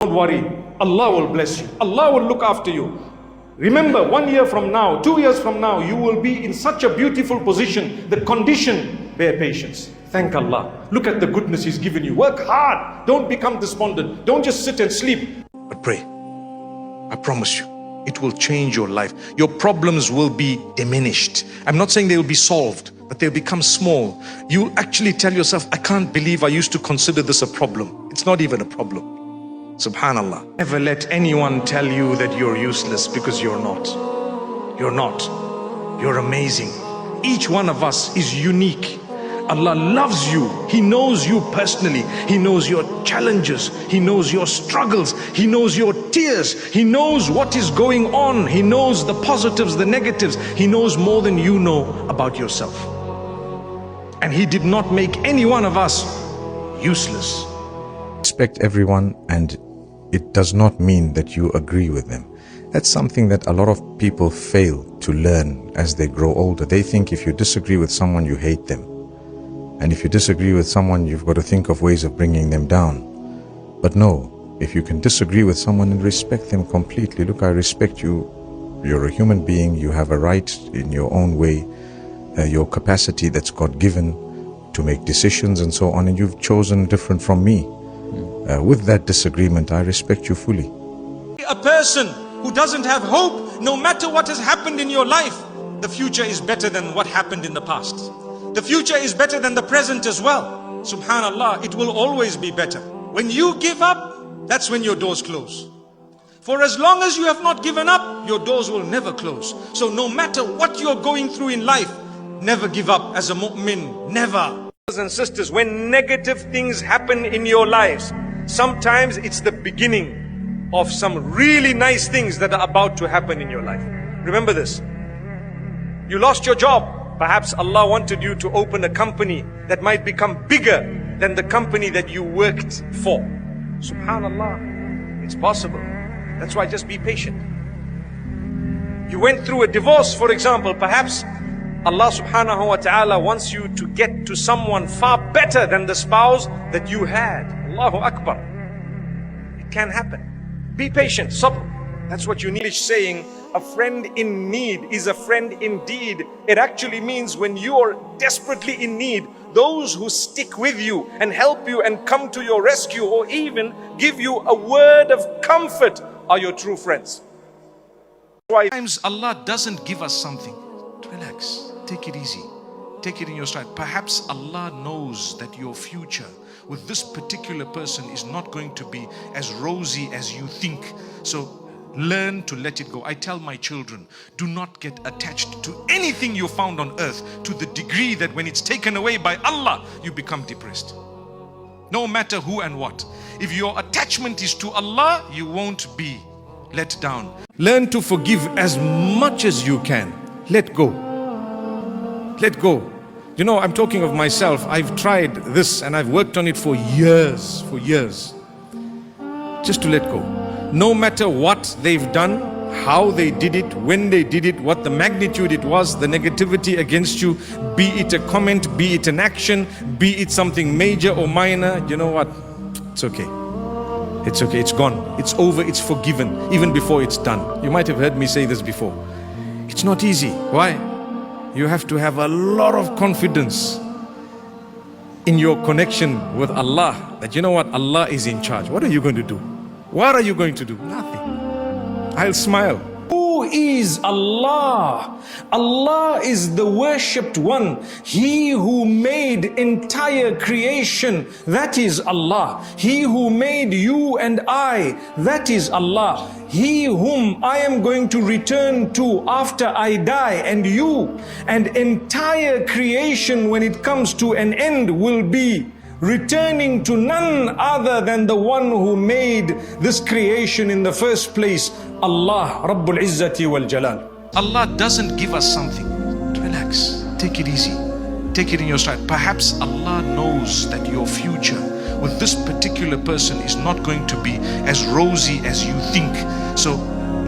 Don't worry, Allah will bless you. Allah will look after you. Remember, 1 year from now, 2 years from now, you will be in such a beautiful position. The condition, bear patience. Thank Allah. Look at the goodness He's given you. Work hard. Don't become despondent. Don't just sit and sleep. But pray. I promise you, it will change your life. Your problems will be diminished. I'm not saying they will be solved, but they'll become small. You'll actually tell yourself, I can't believe I used to consider this a problem. It's not even a problem. Subhanallah. Never let anyone tell you that you're useless, because you're not. You're not. You're amazing. Each one of us is unique. Allah loves you. He knows you personally. He knows your challenges. He knows your struggles. He knows your tears. He knows what is going on. He knows the positives, the negatives. He knows more than you know about yourself. And He did not make any one of us useless. Respect everyone, and it does not mean that you agree with them. That's something that a lot of people fail to learn as they grow older. They think if you disagree with someone, you hate them. And if you disagree with someone, you've got to think of ways of bringing them down. But no, if you can disagree with someone and respect them completely. Look, I respect you. You're a human being. You have a right in your own way, your capacity that's God given to make decisions and so on. And you've chosen different from me. With that disagreement, I respect you fully. A person who doesn't have hope, no matter what has happened in your life, the future is better than what happened in the past. The future is better than the present as well. Subhanallah, it will always be better. When you give up, that's when your doors close. For as long as you have not given up, your doors will never close. So no matter what you're going through in life, never give up as a mu'min, never. Brothers and sisters, when negative things happen in your lives, sometimes it's the beginning of some really nice things that are about to happen in your life. Remember this. You lost your job. Perhaps Allah wanted you to open a company that might become bigger than the company that you worked for. Subhanallah, it's possible. That's why just be patient. You went through a divorce, for example. Perhaps Allah subhanahu wa ta'ala wants you to get to someone far better than the spouse that you had. Allahu Akbar. It can happen. Be patient, sabr. That's what you need. Saying, a friend in need is a friend indeed. It actually means when you're desperately in need, those who stick with you and help you and come to your rescue, or even give you a word of comfort, are your true friends. Sometimes Allah doesn't give us something. Relax, take it easy, take it in your stride. Perhaps Allah knows that your future with this particular person is not going to be as rosy as you think. So learn to let it go. I tell my children, do not get attached to anything you found on earth to the degree that when it's taken away by Allah, you become depressed. No matter who and what. If your attachment is to Allah, you won't be let down. Learn to forgive as much as you can. Let go. Let go. You know, I'm talking of myself. I've tried this and I've worked on it for years. Just to let go. No matter what they've done, how they did it, when they did it, what the magnitude it was, the negativity against you, be it a comment, be it an action, be it something major or minor, you know what? It's okay. It's okay, it's gone. It's over, it's forgiven, even before it's done. You might have heard me say this before. It's not easy. Why? You have to have a lot of confidence in your connection with Allah, that you know what? Allah is in charge. What are you going to do? What are you going to do? Nothing. I'll smile. Who is Allah? Allah is the worshipped one. He who made entire creation, that is Allah. He who made you and I, that is Allah. He whom I am going to return to after I die, and you, and entire creation when it comes to an end will be returning to none other than the one who made this creation in the first place, Allah, Rabbul Izzati wal Jalal. Allah doesn't give us something. Relax, take it easy, take it in your stride. Perhaps Allah knows that your future with this particular person is not going to be as rosy as you think. So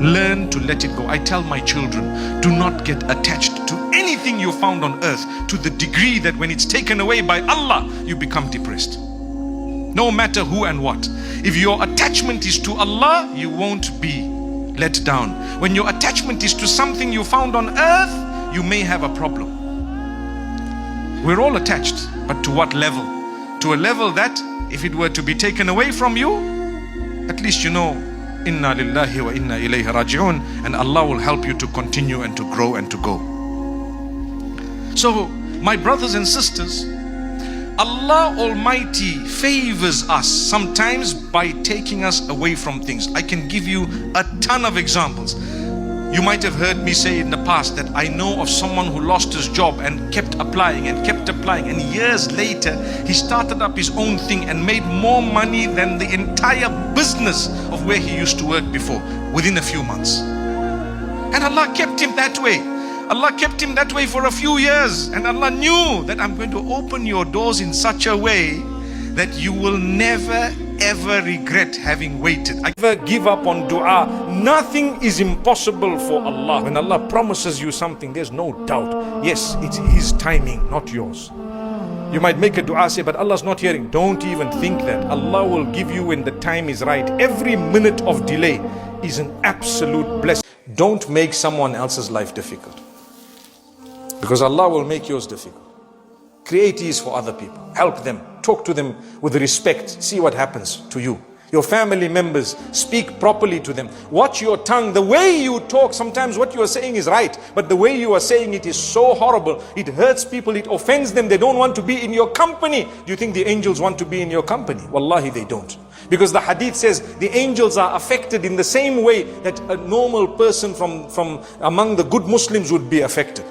learn to let it go. I tell my children, do not get attached to anything you found on earth to the degree that when it's taken away by Allah, you become depressed. No matter who and what. If your attachment is to Allah, you won't be let down. When your attachment is to something you found on earth, you may have a problem. We're all attached, but to what level? To a level that if it were to be taken away from you, at least you know, inna lillahi wa inna ilayhi raji'un, and Allah will help you to continue and to grow and to go. So, my brothers and sisters, Allah Almighty favors us sometimes by taking us away from things. I can give you a ton of examples. You might have heard me say in the past that I know of someone who lost his job and kept applying, and years later he started up his own thing and made more money than the entire business of where he used to work before within a few months. And Allah kept him that way. Allah kept him that way for a few years, and Allah knew that I'm going to open your doors in such a way that you will never ever regret having waited. I never give up on dua. Nothing is impossible for Allah. When Allah promises you something, there's no doubt. Yes, it's His timing, not yours. You might make a dua, say, but Allah's not hearing. Don't even think that. Allah will give you when the time is right. Every minute of delay is an absolute blessing. Don't make someone else's life difficult, because Allah will make yours difficult. Create ease for other people. Help them. Talk to them with respect. See what happens to you. Your family members, speak properly to them. Watch your tongue. The way you talk, sometimes what you are saying is right, but the way you are saying it is so horrible. It hurts people. It offends them. They don't want to be in your company. Do you think the angels want to be in your company? Wallahi, they don't. Because the hadith says the angels are affected in the same way that a normal person from among the good Muslims would be affected.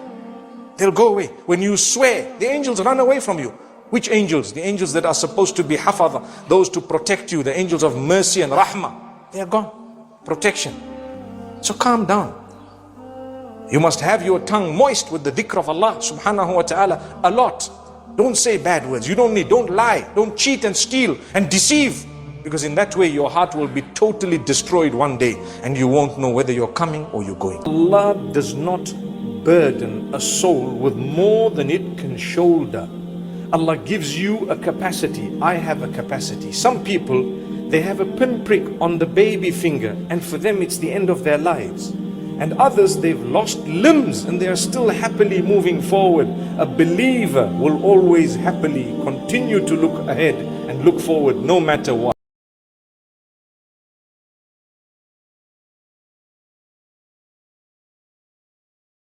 They'll go away. When you swear, the angels run away from you. Which angels? The angels that are supposed to be hafadha, those to protect you, the angels of mercy and rahmah. They are gone. Protection. So calm down. You must have your tongue moist with the dhikr of Allah subhanahu wa ta'ala a lot. Don't say bad words. You don't need. Don't lie. Don't cheat and steal and deceive. Because in that way your heart will be totally destroyed one day and you won't know whether you're coming or you're going. Allah does not burden a soul with more than it can shoulder. Allah gives you a capacity. I have a capacity. Some people, they have a pinprick on the baby finger, and for them it's the end of their lives. And others, they've lost limbs and they are still happily moving forward. A believer will always happily continue to look ahead and look forward no matter what.